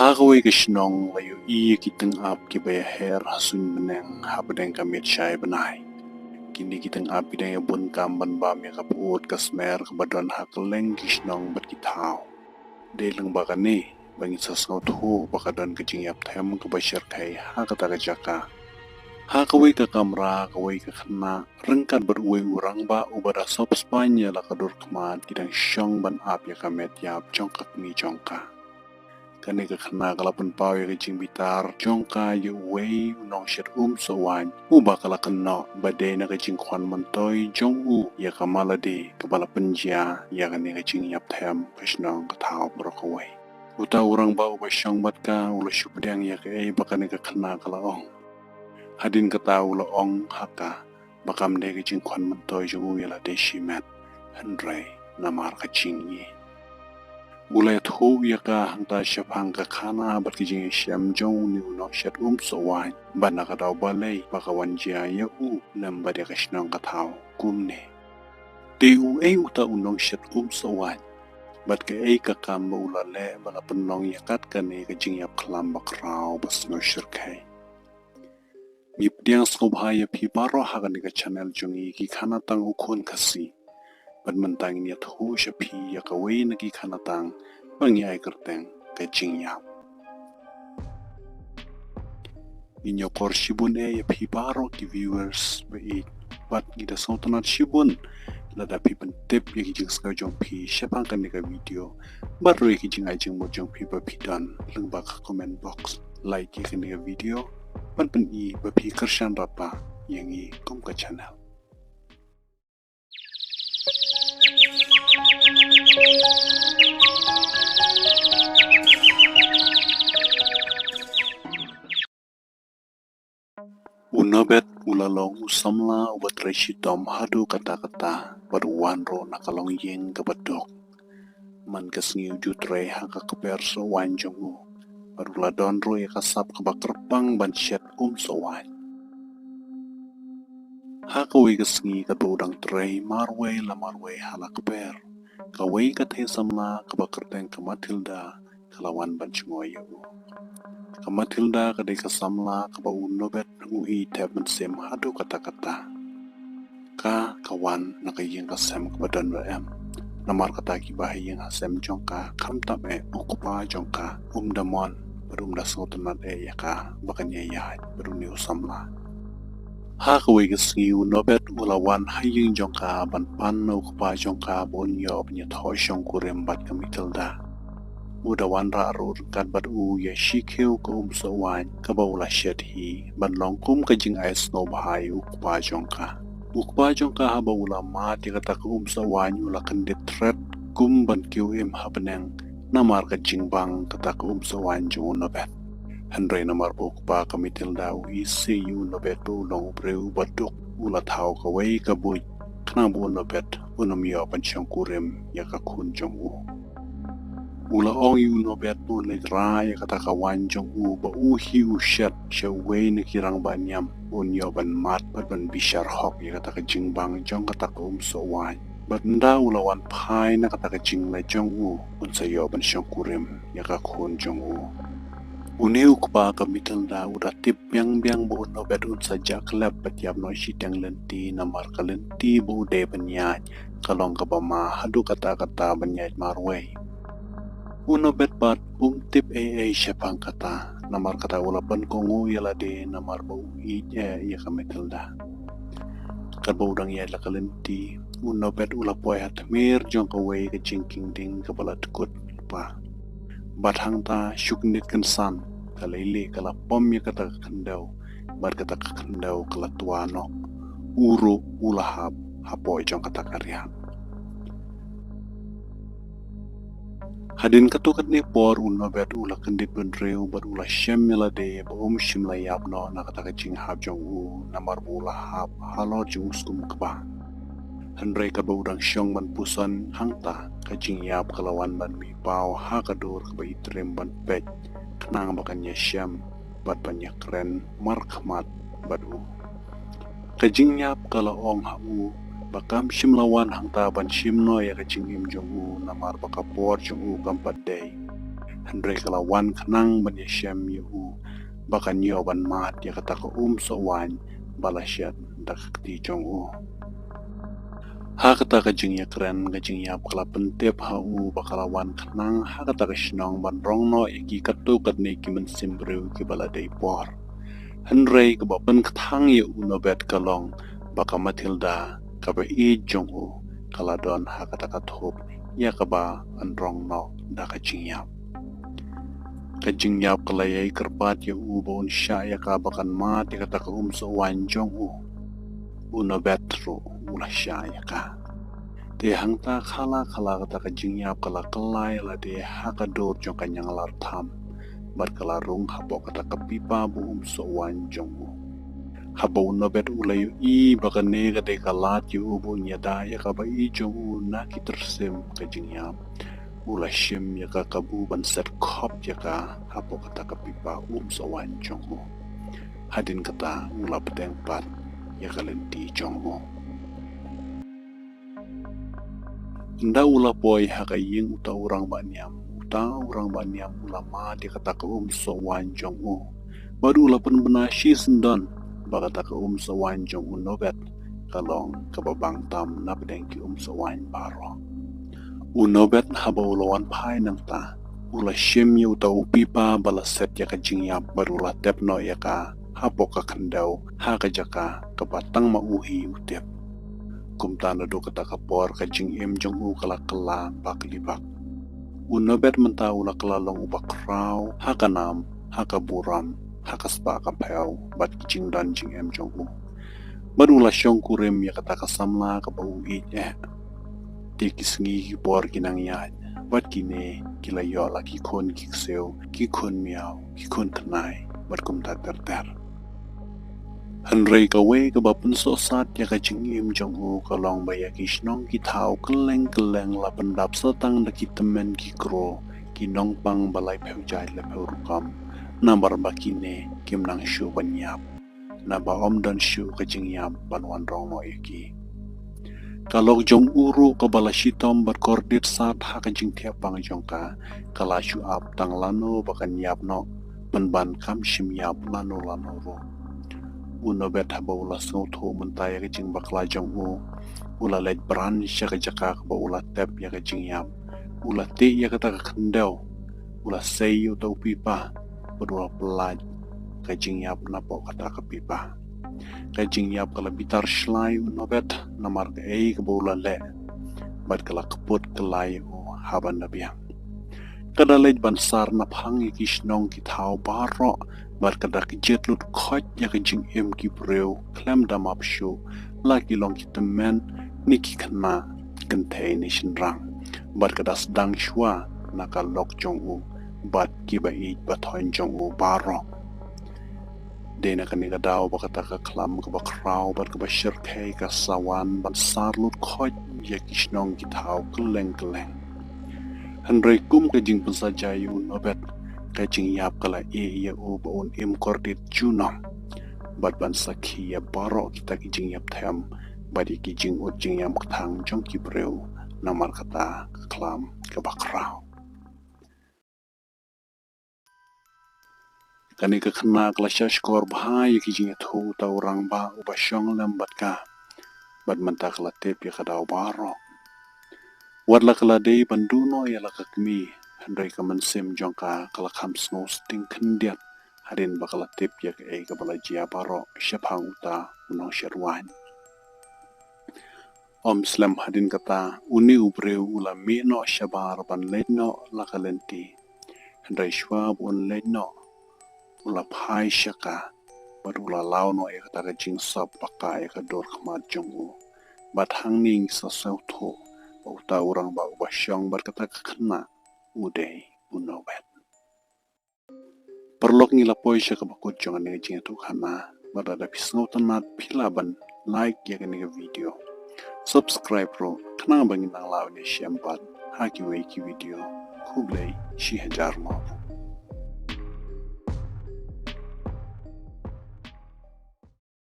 Hakawe kashnong layo iya kitang ap kibaya her hasun meneng habadeng kamit syai benai. Kini kitang ap bidang yabun kamban bam ya kapuot kasmer kabadon hakaleng kishnong berkitau. Delang bakane bangi sasngaw tuho bakadon kajing yap tem kabasyar kai hakata kajaka. Hakawe ka kamra kawe ka khana rengkat beruwe urang ba ubara sop Spanya lakadur kemat kitang syong ban ap ya kamet yap jongkak mi jongka. Kani ka khana kalapun pau ya kajing bitar jongka ya wei nong syet sawan uba kala kano bade na kajing kwan mantoy jong ya kamala de kabala penjia ya kani kajing yap them kashnong katao brokawai uta urang ba uba syong bat ka ula syupdang ya ka bakani ka khana kala ong hadin kata ula ong haka bakam de kajing kwan mantoy jong ya la de shimet Henry namar kajing ye Ulay thu yaka hangta syapang ka khana bat kijing syam jong ni uno syat sawan bana ka daw balay bakawan jia ya lamba de kashnong katao kumne de uta unong syat sawan bat ka ka kamba ulale bala penong yakat kane kajing yap klam bakrao bas no syirkai Mipdiang skobhaya pi baro hagan ka channel jongi ki khana tang ukun kasi Bat mentang ni thu syapi ya kawai nagi kanatang bangi ay kerteng kajing yap. Inyo kor shibun ya pibaro ki viewers bait bat gida sautanat shibun lada pi pentip ya kijing ska jong pi syapang kan ka video baru ya kijing ajeng mo jong pi bapidan lengba ka comment box like ya kan video ban pen I bapi kersyan rapa yang I kom ka channel. Unabet ulalong usamla ubat reshitom hadu kata-kata berwanro nakalong yeng kabadok. Man kasngiu jutre haka keperso wanjongu. Baruladon ro ya kasap kabakerpang ban syet sawan. Haka wei kasngi kadudang trei marwei la marwei hala keper. Kawei kathe samla kabakerteng kamatilda kalawan ban cungoyu. Kamatilda kadai kasamla kaba unobet uhi temen sem hadu kata-kata. Ka kawan nakayeng kasem kabadan em. Namar kata kibahi yang asem jongka kamtam ukupa jongka damon berumda sotenat yaka bakanya yahat beruni usamla. Ha kawai kasngi unobet ulawan hayeng jongka ban pan ukupa jongka bonyo penyetoy syong kurembat kamitilda. Udawan rarur kat bat ya shikeu ka sawan ka baula syadhi ban longkum ka jing ay snow bahai ukpa jongka ha baula ma ti kata ka sawan ula kendit threat kum ban kiu habneng namar ka jing bang kata ka sawan jung nobet Henry namar ukpa kamitil daw isi yu nobet long breu baduk ula thau ka wei ka buj kana bu nobet unamyo pan syang kurim ya ka kun jong Ula ong yu nobet po negra ya kata kawan jong ba uhi usyat siya way na kirang banyam unyo ban mat ban bisyar hok ya kata ka jingbang jong kata ka sawan. Bat nda ulawan pai na kata ka jing la jong unsayo ban siyang kurim ya ka kun jong Uniu kpa ka mital da udah tip biang bo nobet unsa jak lab bat yap no sitang lenti namar ka lenti bo de banyat kalong ka bama hadu kata-kata banyat marway. Uno bet bat tip syapang kata namar kata ulapan kongu yala de namar bau ya kamitilda karbau udang ya lakalenti uno bet ulapoy hatmir jong kawai ke jingking ding kabala tukut pa bat hangta syuknit kensan kalile kala pom ya kata kendau bat kata kendau kala tuano uru ulahap hapoy jong kata karya Hadin katukat ni por unobet ula kendit benreu bar ula syem melade ba syim layap no nakataka jing hab jong namar ula hab halor jing uskum keba. Henry ka udang syong ban pusan hangta ka jing yap kalawan ban mi pau ha kadur ka itrem ban pet kenang bakanya syam bat banyak keren markmat badu. Ka jing yap kala ong bakam syim lawan hangta ban syim no ya kajing im jong namar bakapor jong kampat day Hendrai kalawan kenang ban yashem yu bakan yo ban mat ya kata ka sowan balasyat dak ti jong ha kata ka jing ya kren ka jing ya kala pentep bakalawan kenang ha kata ka shnong ban rong no iki katu kat ne ki men simbru ki bala dei por Hendrai ka ban kthang yu no bet kalong baka Matilda ka ba jong kala don ha kata ka thop ya ka ba an rong no da ka jing ya kajing yap kalayay kerpat ya bon sya ya ka bakan mat ya kata ka sowan jong uno betro ula sya ya ka te hangta khala kata kajing yap kala kalay la de hakador jong kanyang lartam bar kala rung hapo kata ka pipa bu sowan jong habo uno bet ulayu bakan ne kata kalat yu bu nyada ya ka ba jong na kitersem kajing yap ula shim ya ka kabu ban set kop ya ka hapo kata ka pipa sowan jong hadin kata ula peteng pat ya kalenti jong nda ula boy haka ying uta orang banyam ulama dia kata ka sowan jong baru ula pen benashi sendon ba kata ka sowan jong nobet kalong kababang tam na pedeng ki sowan baro unobet haba ulawan pai nang ta ula shim yu ta upipa bala set ya ka jingyap baru la tep no ya ka hapo ka kandau ha ka jaka ka batang mauhi utep kumta na do kata ka por ka jing jong kala baklibak unobet menta ula kala long ubak raw ha ka nam ha ka buram ha ka spa ka pau bat jing dan jing jong baru la syong kurim ya kata ka samla ka bau kisngi por kinang yan bat kine kila yo la ki kon kikseo ki kon miao ki kon kanai bat kum ta ter Hendrai ka we ka bapun so sat ya ka jing jong ka long ba ya ki shnong ki thau keleng la pendap satang da ki temen ki kro ki nong pang balai pheu jai la pheu rukam nambar ba kine kim nang shu ban yap na ba om dan shu ka jing yap ban wan rong mo ki kalok jong uru ka bala shitom berkordit saat haka jing tiap pang jong ka kala shu ap tang lano bakan yap no penban kam shim yap lano ro uno bet haba ula sotho mentaya ka jing bakla jong ula let bran syaka jaka ka ba ula tep ya ka jing yap ula te ya ka ta kendau ula sei utau pipa berdua pelaj ka jing yap napo kata ka pipa kajing yap kala bitar shlai unobet namar ke ke bola le bat kala keput kelai haban nabiang kada lej bansar na phang ki shnong ki thau baro bat kada ki jet lut khot ya kajing ki breu klam dam up show la ki long ki temen niki khna containation rang bat kada sedang shwa nakalok jong bat ki ba bat hon jong baro dena kan ka daw ba kata ka klam ka ba kraw ba ka ba shirkay ka sawan ban sarlut khoj ya kishnong kitaw keleng Hendrai kum ka jing pensa jayu nobet ka jing yap kala ya ba un kordit junam bat ban sakhi ya baro kita ki jing yap tham badi ki jing jing yam thang jong ki breu namar kata klam ka ba kraw kani ka khna klasha skor bhai ki jing thu ta orang ba uba syong lambat ka bad manta kala tep ya kada baro wadla kala dei banduno ya la kakmi handai ka mansem jong ka kala kham snow sting khndiat harin bakala tep ya ka bala jia baro syapang uta uno sherwan om slam hadin kata uni ubreu ula mino shabar ban leno la kalenti handai shwab un leno ula phai shaka barula lao no e kata ka jing sap paka e ka dor khmat jong bat hangning sa sauto uta orang ba syong bar kata ka khna udei unowet perlok ngila poi shaka bakut jong ne jing tu khana bada da pisno tanat pilaban like ya ne video subscribe ro khna bangin nang lao ne shampat haki we ki video kublei shi hajar mo